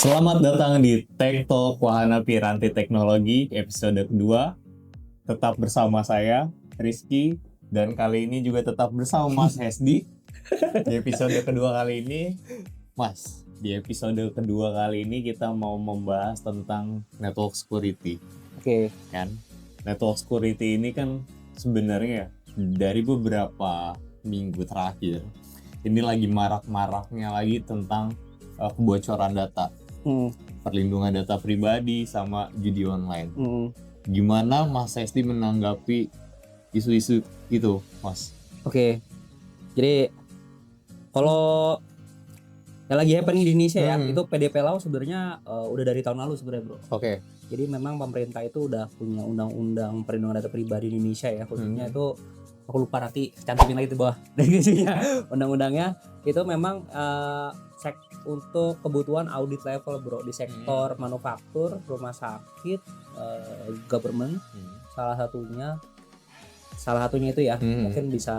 Selamat datang di Tech Talk Wahana Piranti Teknologi episode kedua. Tetap bersama saya, Rizky, dan kali ini juga tetap bersama Mas Hesdi. Di episode kedua kali ini, kita mau membahas tentang network security. Oke. Kan? Network security ini kan sebenarnya dari beberapa minggu terakhir, ini lagi marak-maraknya lagi tentang kebocoran data. Perlindungan data pribadi sama judi online. Gimana Mas Hesti menanggapi isu-isu itu, Mas? Oke. Jadi kalau yang lagi happening di Indonesia ya, itu PDP Law sebenarnya udah dari tahun lalu sebenarnya, Bro. Oke. Jadi memang pemerintah itu udah punya undang-undang perlindungan data pribadi di Indonesia ya, khususnya itu aku lupa nanti cantumin lagi di bawah deskripsinya. Undang-undangnya itu memang untuk kebutuhan audit level, Bro, di sektor manufaktur, rumah sakit, government, salah satunya itu ya, mungkin bisa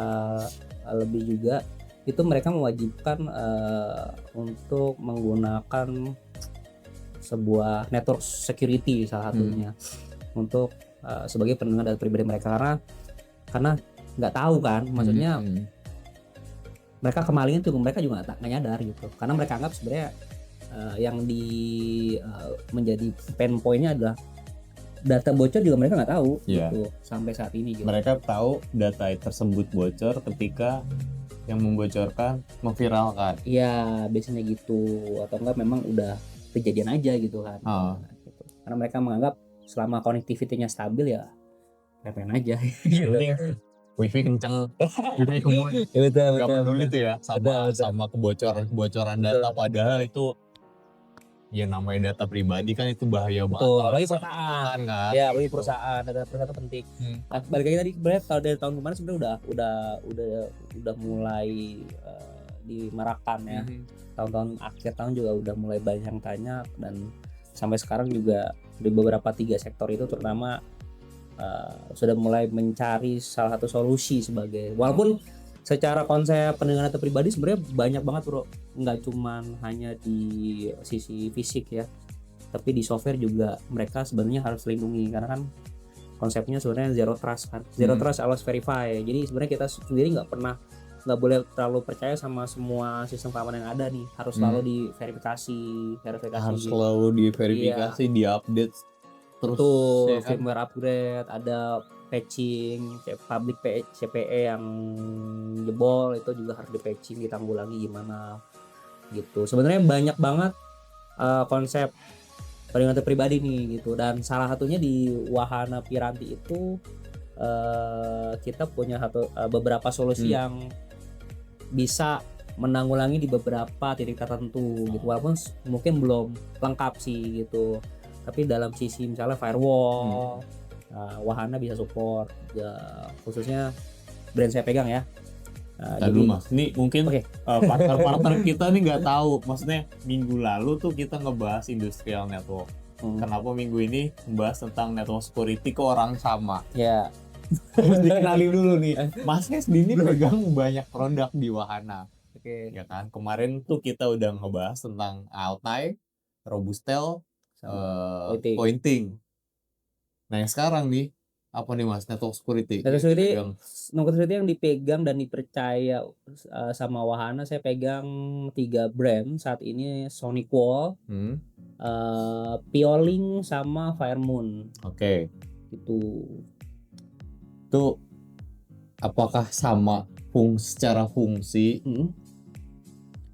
lebih juga, itu mereka mewajibkan untuk menggunakan sebuah network security salah satunya untuk sebagai perlindungan data pribadi mereka, karena nggak tahu kan, maksudnya mereka kemalingan tuh, mereka juga nggak nyadar gitu, karena mereka anggap sebenarnya yang menjadi pain pointnya adalah data bocor juga mereka nggak tahu gitu sampai saat ini gitu. Mereka tahu data tersebut bocor ketika yang membocorkan memviralkan. Iya, biasanya gitu, atau enggak memang udah kejadian aja gitu kan. Gitu. Karena mereka menganggap selama connectivity-nya stabil ya ngapain aja gitu. Wifi kenceng, wifi semua. Betul. Gak peduli tuh ya sama kebocoran data, padahal itu ya namanya data pribadi kan, itu bahaya banget. Apalagi perusahaan kan. Ya, apalagi perusahaan, data perusahaan itu penting. Nah, balik lagi tadi sebenarnya kalau dari tahun kemarin sebenarnya udah mulai dimarakkan ya. Tahun-tahun akhir tahun juga udah mulai banyak yang tanya, dan sampai sekarang juga di beberapa 3 sektor itu terutama sudah mulai mencari salah satu solusi sebagai, walaupun secara konsep perlindungan data pribadi sebenarnya banyak banget, Bro, nggak cuman hanya di sisi fisik ya, tapi di software juga mereka sebenarnya harus lindungi, karena kan konsepnya sebenarnya zero trust kan, zero trust always verify. Jadi sebenarnya kita sendiri nggak boleh terlalu percaya sama semua sistem keamanan yang ada nih, harus selalu diverifikasi harus selalu diverifikasi, diupdate terus. Tuh, firmware upgrade, ada patching, public CPE yang jebol itu juga harus di patching, ditanggulangi gimana gitu. Sebenarnya banyak banget konsep perlindungan data pribadi nih gitu, dan salah satunya di Wahana Piranti itu kita punya beberapa solusi yang bisa menanggulangi di beberapa titik tertentu gitu, walaupun mungkin belum lengkap sih gitu. Tapi dalam sisi misalnya firewall, Wahana bisa support ya, khususnya brand saya pegang ya. Jadi Mas, ini mungkin partner kita nih nggak tahu, maksudnya minggu lalu tuh kita ngebahas industrial network. Kenapa minggu ini membahas tentang network security ke orang sama? Ya. Harus dikenalin dulu nih. Mas Hesdi ini pegang banyak produk di Wahana. Ya kan, kemarin tuh kita udah ngebahas tentang Altai, Robustel, pointing. Nah yang sekarang nih, apa nih Mas, network security? Network security yang dipegang dan dipercaya sama Wahana, saya pegang 3 brand saat ini, SonicWall, Pioling, sama Firemoon. Oke. Itu apakah sama secara fungsi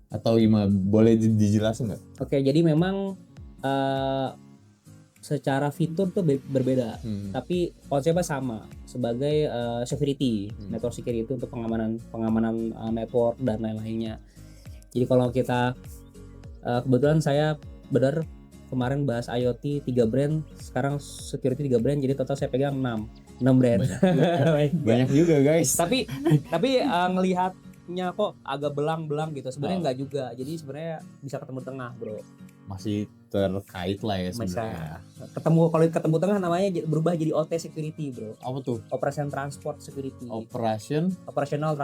atau gimana? Boleh dijelasin nggak? Oke, jadi memang secara fitur tuh berbeda, tapi konsepnya sama sebagai security, network security untuk pengamanan network dan lain-lainnya. Jadi kalau kita kebetulan saya benar kemarin bahas IoT 3 brand, sekarang security 3 brand, jadi total saya pegang 6 brand. Banyak juga guys. Tapi ngelihatnya kok agak belang-belang gitu. Sebenarnya enggak juga. Jadi sebenarnya bisa ketemu tengah, Bro. Masih terkait lah ya Bisa sebenarnya. kalau ketemu tengah namanya berubah jadi OT security, bro. Apa tuh? Operation Transport Security. Operational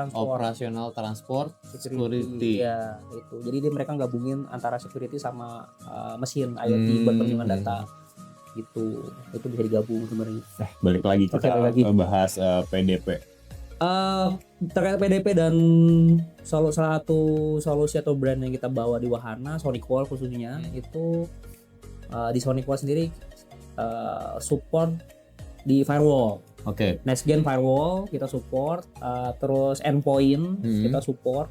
Transport Security. Ya, itu. Jadi mereka gabungin antara security sama mesin IoT buat perlindungan data. Gitu. Itu bisa digabung sebenarnya. Balik lagi kita bahas PDP. Terkait PDP dan salah satu solusi atau brand yang kita bawa di Wahana, SonicWall khususnya, itu di SonicWall sendiri support di firewall. Oke. Next Gen firewall kita support, terus endpoint kita support,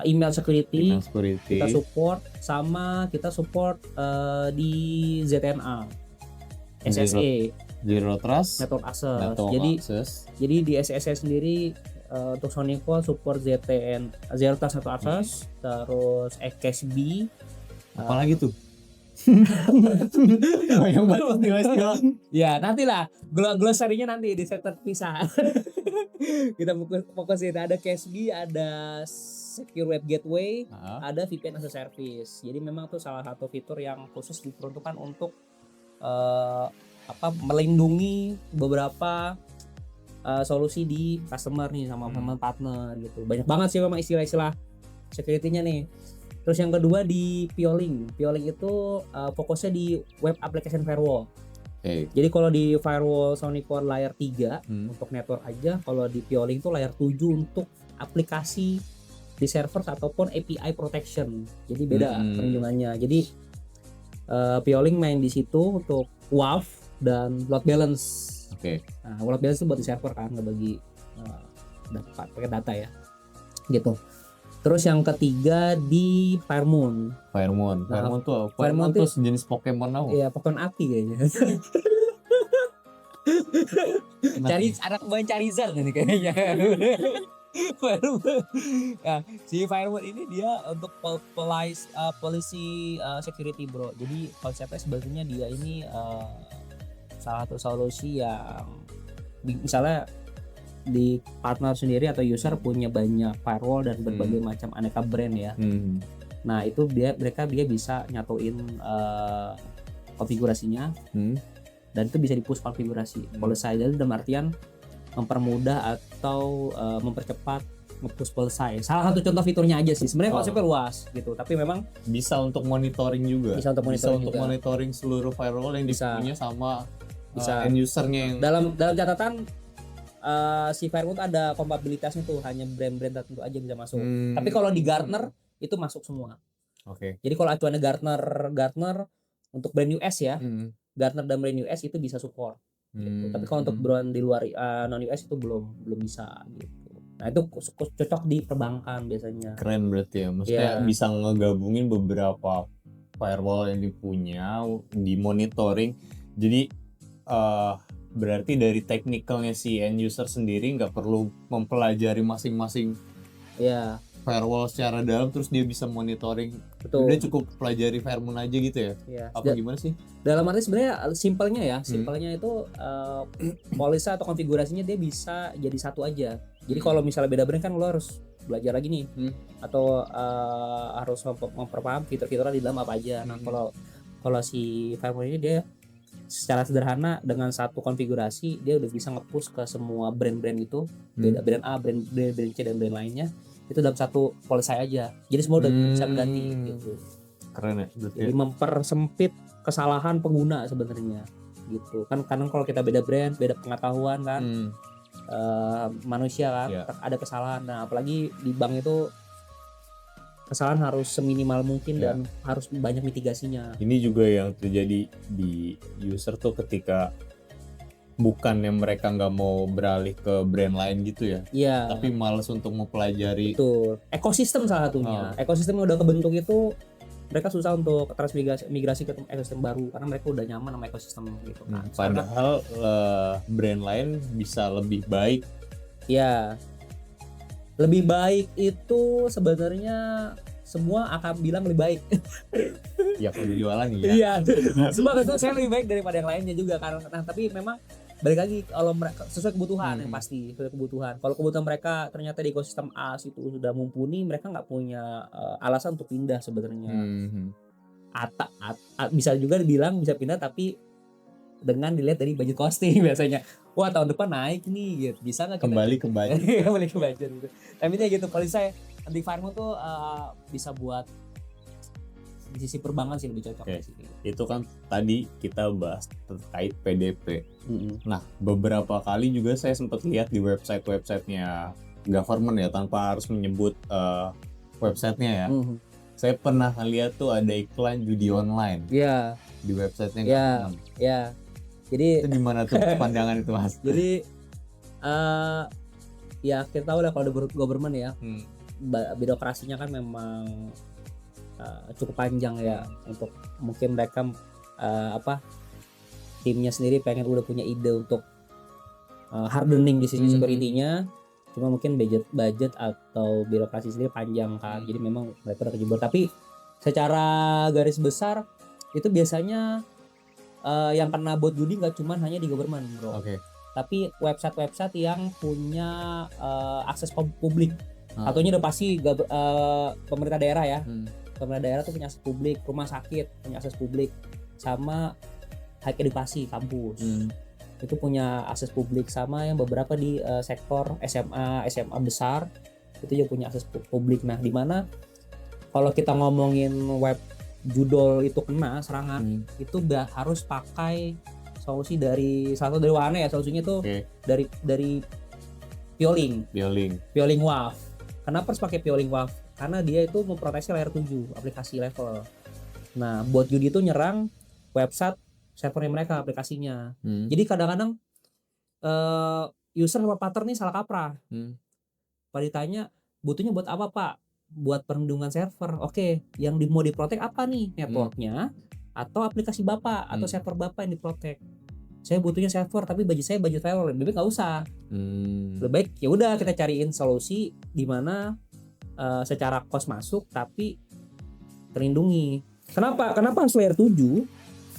email security kita support, sama kita support di ZNA, SSE. Zero Trust Network Access. Jadi di SSE sendiri untuk SonicWall support Zero Trust Network Access, terus ECASB. Apalagi tuh? Yang Ya nantilah glosarinya nanti di sektor pisah. Kita fokusin ada CASB, ada Secure Web Gateway, ada VPN as a Service. Jadi memang tuh salah satu fitur yang khusus diperuntukkan untuk melindungi beberapa solusi di customer nih sama partner gitu. Banyak banget sih memang istilah-istilah security-nya nih. Terus yang kedua di Pioling. Pioling itu fokusnya di web application firewall. Jadi kalau di firewall SonicWall layer 3 untuk network aja, kalau di Pioling itu layer 7 untuk aplikasi di server ataupun API protection. Jadi beda perlindungannya. Jadi Pioling main di situ untuk WAF dan load balance. Nah, load balance itu buat di server kan, nggak bagi pakai data ya, gitu. Terus yang ketiga di Firemoon. Firemoon tuh apa? Firemoon tuh sejenis Pokemon apa? Iya, Pokemon api kayaknya. Cari anak main Charizard nih kayaknya. Firemoon. Nah, si Firemoon ini dia untuk policy security, bro. Jadi konsepnya sebetulnya dia ini salah satu solusi yang misalnya di partner sendiri atau user punya banyak firewall dan berbagai macam aneka brand ya. Nah itu dia bisa nyatuin konfigurasinya dan itu bisa di push konfigurasi. Policy dalam artian mempermudah atau mempercepat nge-push policy. Salah satu contoh fiturnya aja sih. Sebenarnya konsepnya luas gitu, tapi memang bisa untuk monitoring juga. Bisa untuk monitoring seluruh firewall yang dipunya sama end usernya yang dalam catatan si Firemoon ada kompatibilitasnya tuh, hanya brand-brand tertentu aja bisa masuk. Tapi kalau di Gartner itu masuk semua. Jadi kalau acuannya Gartner untuk brand US ya, Gartner dan brand US itu bisa support. Gitu. Tapi kalau untuk brand di luar non US itu belum bisa gitu. Nah itu cocok di perbankan biasanya. Keren berarti ya, maksudnya bisa ngegabungin beberapa firewall yang dipunya di monitoring. Jadi berarti dari teknikalnya si end user sendiri nggak perlu mempelajari masing-masing firewall secara dalam terus dia bisa monitoring. Betul. Udah cukup pelajari Firemoon aja gitu ya? Apa gimana sih? Dalam arti sebenarnya simpelnya itu policy atau konfigurasinya dia bisa jadi satu aja. Jadi kalau misalnya beda brand kan lo harus belajar lagi nih atau harus memperpaham fitur-fiturnya di dalam apa aja. Nah kalau si Firemoon ini dia secara sederhana dengan satu konfigurasi dia udah bisa nge-push ke semua brand-brand itu, beda brand A, brand C dan brand lainnya itu dalam satu policy aja. Jadi semua udah bisa ganti gitu. Keren ya. Jadi mempersempit kesalahan pengguna sebenarnya gitu. Kan kadang kalau kita beda brand, beda pengetahuan kan. Manusia kan ada kesalahan. Nah, apalagi di bank itu kesalahan harus seminimal mungkin dan harus banyak mitigasinya. Ini juga yang terjadi di user tuh ketika bukannya mereka nggak mau beralih ke brand lain gitu ya. Tapi malas untuk mempelajari. Betul. Ekosistem salah satunya. Ekosistem yang udah kebentuk itu mereka susah untuk transmigrasi ke ekosistem baru karena mereka udah nyaman sama ekosistem gitu kan. Padahal brand lain bisa lebih baik. Lebih baik itu sebenarnya semua akan bilang lebih baik. Ya kalau jualan ya. Iya. Semua itu saya lebih baik daripada yang lainnya juga karena tapi memang balik lagi kalau mereka sesuai kebutuhan yang pasti sesuai kebutuhan. Kalau kebutuhan mereka ternyata di ekosistem A itu sudah mumpuni, mereka nggak punya alasan untuk pindah sebenarnya. bisa juga dibilang bisa pindah, tapi dengan dilihat dari budget costing biasanya. Wah tahun depan naik nih gitu. Bisa nggak kita Kembali ke budget. kembali ke budget gitu. Tapi ini gitu kalau saya anti-firewall tuh bisa buat di sisi perbankan sih lebih cocok. Oke. Sih. Itu kan tadi kita bahas terkait PDP. Nah, beberapa kali juga saya sempat lihat di website-websitenya government ya, tanpa harus menyebut websitenya ya. Saya pernah lihat tuh ada iklan judi online. Iya. Di websitenya government. Iya. Jadi itu gimana tuh pandangan itu Mas? Jadi ya kita tahu lah kalau di government ya, birokrasinya kan memang cukup panjang ya. Untuk mungkin mereka timnya sendiri pengen udah punya ide untuk hardening di sisi security-nya, cuma mungkin budget atau birokrasi sendiri panjang kan. Jadi memang mereka udah kejebur. Tapi secara garis besar itu biasanya yang kena bot judi nggak cuma hanya di government bro. Tapi website-website yang punya akses publik. Satunya udah pasti pemerintah daerah ya. Pemerintah daerah tuh punya akses publik, rumah sakit punya akses publik, sama high edukasi kampus itu punya akses publik, sama yang beberapa di sektor SMA besar itu juga punya akses publik. Nah dimana kalau kita ngomongin web judul itu kena serangan, itu udah harus pakai solusi dari salah satu dari Wane ya, solusinya tuh dari Pioling WAF. Kenapa harus pakai Pioling WAF? Karena dia itu memproteksi layer 7 aplikasi level. Nah bot judi itu nyerang website servernya mereka, aplikasinya. Jadi kadang-kadang user sama partner nih salah kaprah. Pak ditanya butuhnya buat apa Pak? Buat perlindungan server. Oke, yang mau diprotek apa nih? Networknya atau aplikasi Bapak atau server Bapak yang diprotek? Saya butuhnya server tapi budget firewall. Lebih baik nggak usah. Lebih baik ya udah kita cariin solusi di mana secara cost masuk tapi terlindungi. Kenapa harus layer 7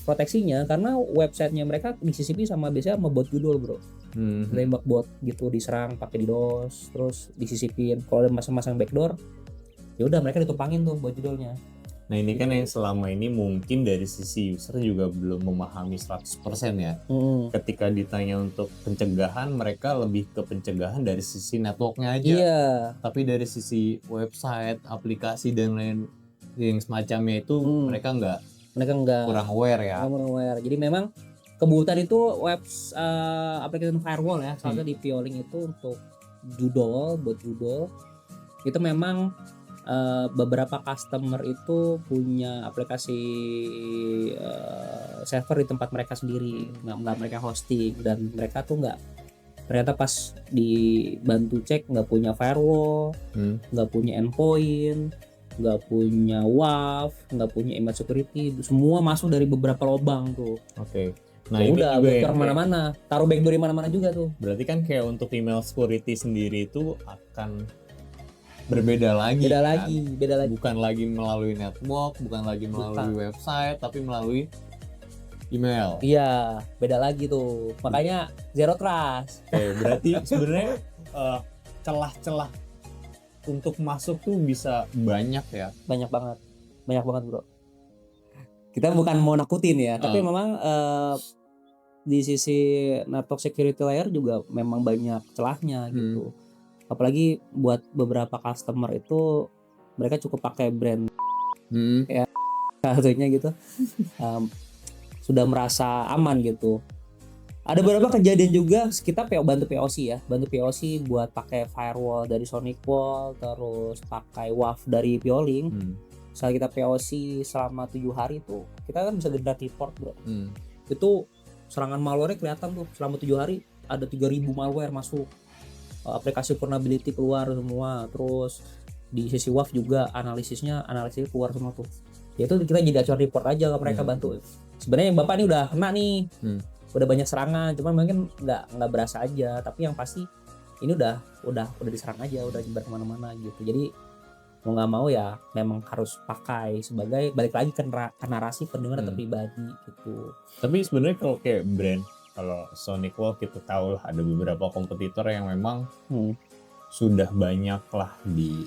proteksinya? Karena websitenya mereka disisipi sama biasanya sama bot judul bro. Nembak bot gitu, diserang pakai DDoS, terus disisipin. Kalau ada masang backdoor, ya udah mereka ditumpangin tuh bot judulnya. Nah ini kan yang selama ini mungkin dari sisi user juga belum memahami 100% ya. Ketika ditanya untuk pencegahan, mereka lebih ke pencegahan dari sisi networknya aja. Tapi dari sisi website, aplikasi dan lain yang semacamnya itu mereka nggak kurang aware ya. Jadi memang kebutuhan itu aplikasi firewall ya, soalnya di Pioling itu untuk bot judul itu memang beberapa customer itu punya aplikasi server di tempat mereka sendiri, nggak mereka hosting, dan mereka tuh nggak, ternyata pas dibantu cek nggak punya firewall, nggak punya endpoint, nggak punya WAF, nggak punya email security, semua masuk dari beberapa lubang tuh. Nah ya ini udah bocor mana-mana, taruh backdoor di mana-mana juga tuh. Berarti kan kayak untuk email security sendiri itu akan berbeda lagi. Beda lagi. Bukan lagi melalui network, bukan lagi melalui website, tapi melalui email. Iya, beda lagi tuh. Makanya zero trust. Berarti sebenarnya celah-celah untuk masuk tuh bisa banyak ya. Banyak banget bro. Kita bukan mau nakutin ya, tapi memang di sisi network security layer juga memang banyak celahnya gitu. Apalagi buat beberapa customer itu mereka cukup pakai brand ya satunya gitu, sudah merasa aman gitu. Ada beberapa kejadian juga kita bantu POC buat pakai firewall dari SonicWall, terus pakai WAF dari Pioling. Saat kita POC selama 7 hari tuh kita kan bisa generate report bro. Itu serangan malware kelihatan tuh selama 7 hari ada 3.000 malware masuk, aplikasi vulnerability keluar semua. Terus di sisi WAF juga analisisnya keluar semua tuh. Ya itu kita jadi acuan report aja ke mereka bantu. Sebenarnya yang bapak ini udah kena nih, udah banyak serangan, cuman mungkin nggak berasa aja. Tapi yang pasti ini udah diserang aja, udah nyebar kemana-mana gitu. Jadi mau nggak mau ya memang harus pakai sebagai balik lagi ke narasi perlindungan data pribadi gitu. Tapi sebenarnya kalau kayak brand, kalau SonicWall kita tahu lah ada beberapa kompetitor yang memang sudah banyak lah di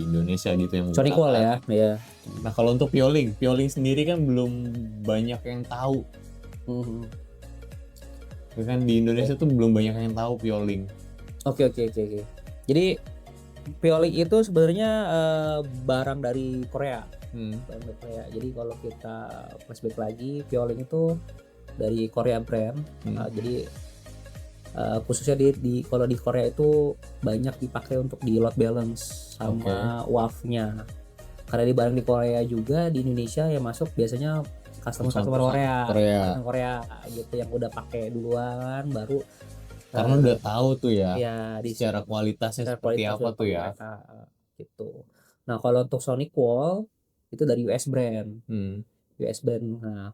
Indonesia gitu yang Sonic Wall ya. Nah kalau untuk Pioling sendiri kan belum banyak yang tahu. Ya kan di Indonesia tuh belum banyak yang tahu Pioling. Oke. Jadi Pioling itu sebenarnya barang dari Korea. Barang dari Korea. Jadi kalau kita flashback lagi, Pioling itu dari Korea brand. Jadi khususnya kalau di Korea itu banyak dipakai untuk di load balance sama wave-nya. Karena di barang di Korea juga, di Indonesia yang masuk biasanya customer Korea gitu yang udah pakai duluan baru karena udah tahu tuh ya secara kualitasnya seperti apa tuh ya mereka, gitu. Nah kalau untuk Sonic Wall itu dari US brand. Nah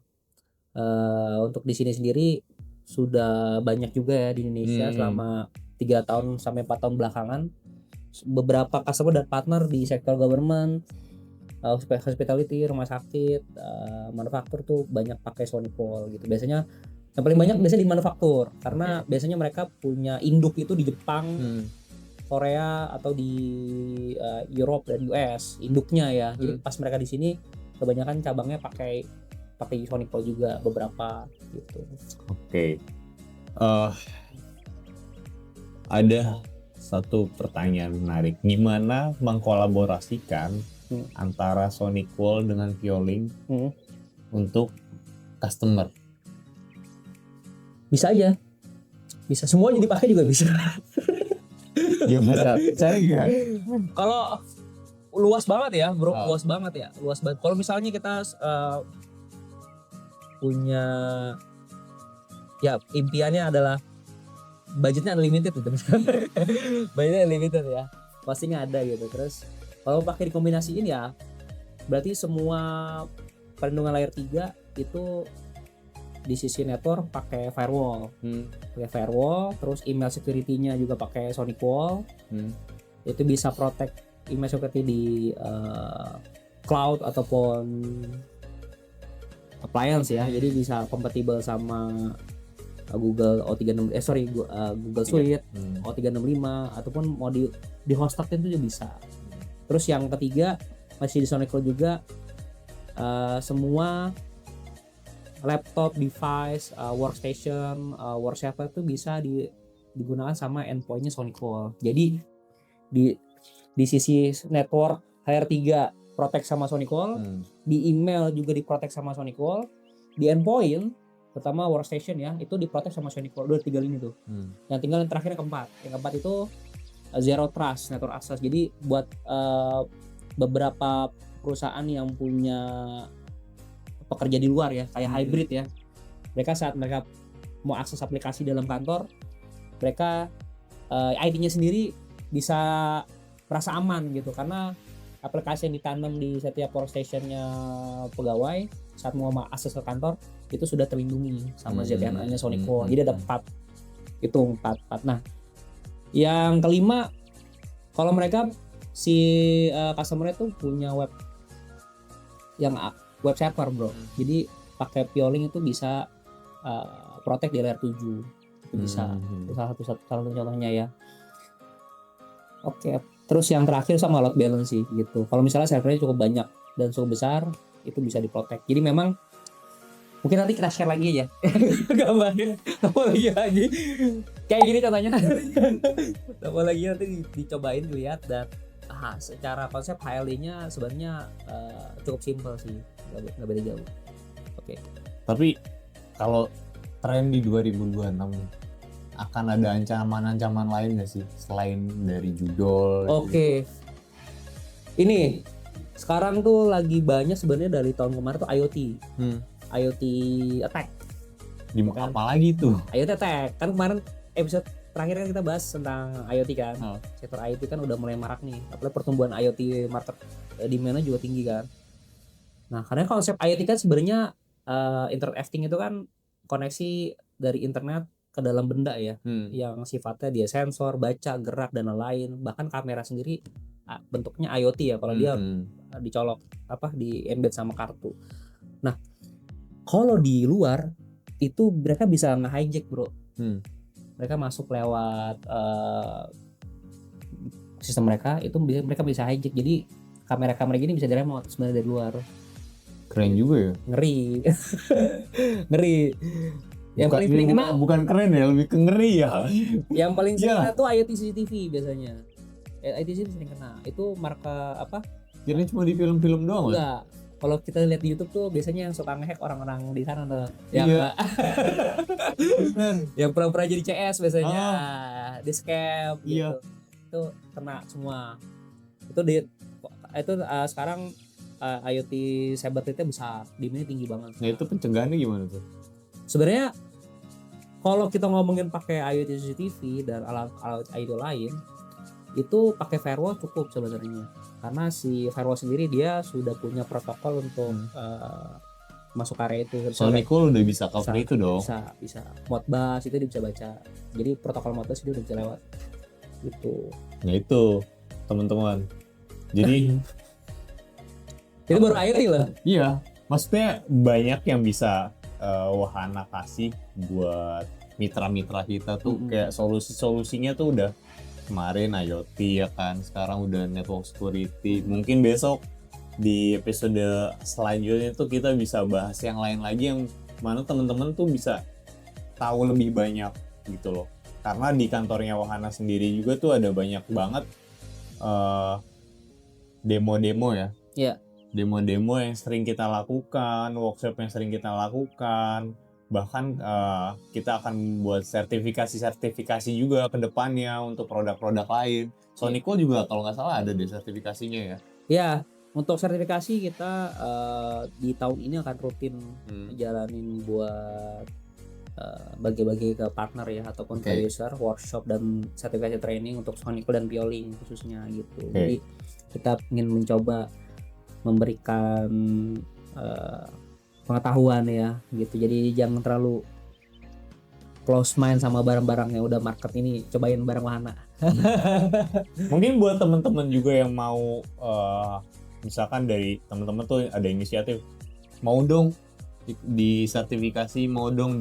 untuk di sini sendiri sudah banyak juga ya di Indonesia selama 3 tahun sampai 4 tahun belakangan. Beberapa customer dan partner di sektor government, hospitality, rumah sakit, manufaktur tuh banyak pakai Sonic Wall gitu. Biasanya yang paling banyak biasanya di manufaktur karena biasanya mereka punya induk itu di Jepang, Korea atau di Europe dan US induknya ya. Jadi pas mereka di sini kebanyakan cabangnya pakai Sonic Wall juga beberapa gitu. Oke. Ada satu pertanyaan menarik, gimana mengkolaborasikan antara Sonic Wall dengan Pioling untuk customer? Bisa aja, bisa semua jadi pakai juga bisa. Gimana? Saya enggak. Kalau luas banget ya bro, luas banget. Kalau misalnya kita punya ya impiannya adalah budgetnya unlimited gitu misalnya. Budgetnya unlimited ya, pasti nggak ada gitu. Terus kalau pakai dikombinasiin ya berarti semua perlindungan layer 3 itu di sisi network pakai firewall. Terus email security-nya juga pakai Sonic Wall. Itu bisa protect email security di cloud ataupun appliance ya. Jadi bisa compatible sama Google Google Suite, O365 ataupun mau di hosted itu juga bisa. Terus yang ketiga masih di Sonic Wall juga, semua laptop, device, workstation, worksaver itu bisa digunakan sama endpointnya Sonic Wall. Jadi di sisi network layer 3 protect sama Sonic Wall, di email juga diprotect sama Sonic Wall, di endpoint pertama workstation ya itu diprotect sama Sonic Wall. Udah 3 lini tuh. Yang tinggal yang terakhir yang keempat itu Zero Trust Network Access. Jadi buat beberapa perusahaan yang punya pekerja di luar ya kayak hybrid ya, mereka saat mereka mau akses aplikasi dalam kantor, mereka IT-nya sendiri bisa merasa aman gitu karena aplikasi yang ditanam di setiap workstation-nya pegawai saat mau akses ke kantor itu sudah terlindungi sama ZTNA-nya Sonic Wall. Jadi ada 4. Nah, yang kelima kalau mereka si customer-nya tuh punya web server bro. Jadi pakai Pioling itu bisa protect di layer 7. Itu bisa. Itu salah satu contohnya ya. Oke. Terus yang terakhir sama load balance sih gitu. Kalau misalnya servernya cukup banyak dan cukup besar, itu bisa diprotek. Jadi memang mungkin nanti kita share lagi ya gambarnya, lagi kayak gini contohnya. Lagi nanti dicobain dilihat dan secara konsep HLD-nya sebenarnya cukup simpel sih, nggak beda jauh. Oke. Tapi kalau tren di 2026 akan ada ancaman-ancaman lain nggak sih selain dari judol? Oke. Ini sekarang tuh lagi banyak sebenarnya dari tahun kemarin tuh IoT attack. Di apa lagi tuh? IoT attack kan kemarin episode terakhir kan kita bahas tentang IoT kan. Sektor IoT kan udah mulai marak nih. Apalagi pertumbuhan IoT market demand-nya juga tinggi kan. Nah, karena konsep IoT kan sebenarnya Internet of Things itu kan koneksi dari internet ke dalam benda ya, yang sifatnya dia sensor, baca, gerak dan lain-lain. Bahkan kamera sendiri bentuknya IoT ya kalau dia dicolok di embed sama kartu. Nah, kalau di luar itu mereka bisa nge-hijack bro. Mereka masuk lewat sistem mereka itu mereka bisa hijack. Jadi kamera-kamera gini bisa diremote sebenarnya dari luar. Keren juga ya. Ngeri. Ngeri. Yang paling sering kena bukan keren ya, lebih ke ngeri ya. Yang paling sering Iya. kena tuh IoT CCTV biasanya. IoT CCTV sering kena. Itu marka apa? Kirain cuma di film-film doang. Enggak. Kalau kita lihat di YouTube tuh biasanya yang suka ngehack orang-orang di sana tuh. Yang Iya. yang pura-pura jadi CS biasanya, di scam Iya. gitu. Itu kena semua. Itu sekarang IoT cyber threat-nya besar, demandnya tinggi banget. Nah itu pencegahannya gimana tuh? Sebenarnya kalau kita ngomongin pakai IoT CCTV dan alat IoT lain, itu pakai firewall cukup sebenarnya. Karena si firewall sendiri dia sudah punya protokol untuk masuk area itu. Sonical udah bisa cover itu dong. Bisa. Modbus itu dia bisa baca. Jadi protokol Modbus dia udah bisa lewat. Gitu. Nah itu teman-teman. Jadi itu baru IoT loh. iya, maksudnya banyak yang bisa Wahana kasih buat mitra-mitra kita tuh kayak solusinya tuh udah kemarin IoT ya kan, sekarang udah network security. Mungkin besok di episode selanjutnya tuh kita bisa bahas yang lain lagi yang mana teman-teman tuh bisa tahu lebih banyak gitu loh. Karena di kantornya Wahana sendiri juga tuh ada banyak banget demo-demo ya. Iya. Demo-demo yang sering kita lakukan, workshop yang sering kita lakukan, bahkan kita akan membuat sertifikasi juga ke depannya untuk produk-produk lain. Sonical juga kalau nggak salah ada deh sertifikasinya ya. Ya, untuk sertifikasi kita di tahun ini akan rutin jalanin buat bagi-bagi ke partner ya ataupun ke user, workshop dan sertifikasi training untuk Sonical dan Pioling khususnya gitu. Jadi kita ingin mencoba memberikan pengetahuan ya gitu. Jadi jangan terlalu close mind sama barang-barang yang udah market ini, cobain barang Wahana. Mungkin buat teman-teman juga yang mau misalkan dari teman-teman tuh ada inisiatif mau dong di sertifikasi, mau dong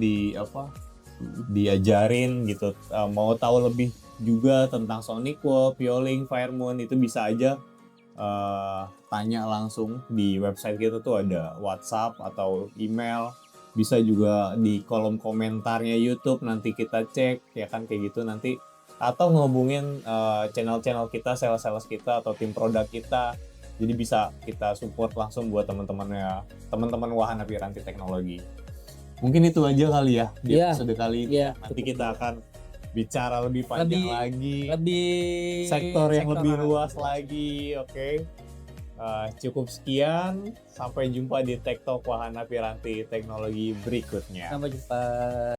diajarin gitu, mau tahu lebih juga tentang Sonical, Pioling, Firemoon, itu bisa aja tanya langsung di website kita tuh ada WhatsApp atau email, bisa juga di kolom komentarnya YouTube nanti kita cek ya kan kayak gitu nanti, atau ngehubungin channel-channel kita, sales kita atau tim produk kita, jadi bisa kita support langsung buat teman-teman Wahana Piranti Teknologi. Mungkin itu aja kali ya di episode kali ini. Nanti kita akan bicara lebih panjang lebih sektor yang lebih luas lagi. Cukup sekian, sampai jumpa di Tech Talk Wahana Piranti Teknologi berikutnya. Sampai jumpa.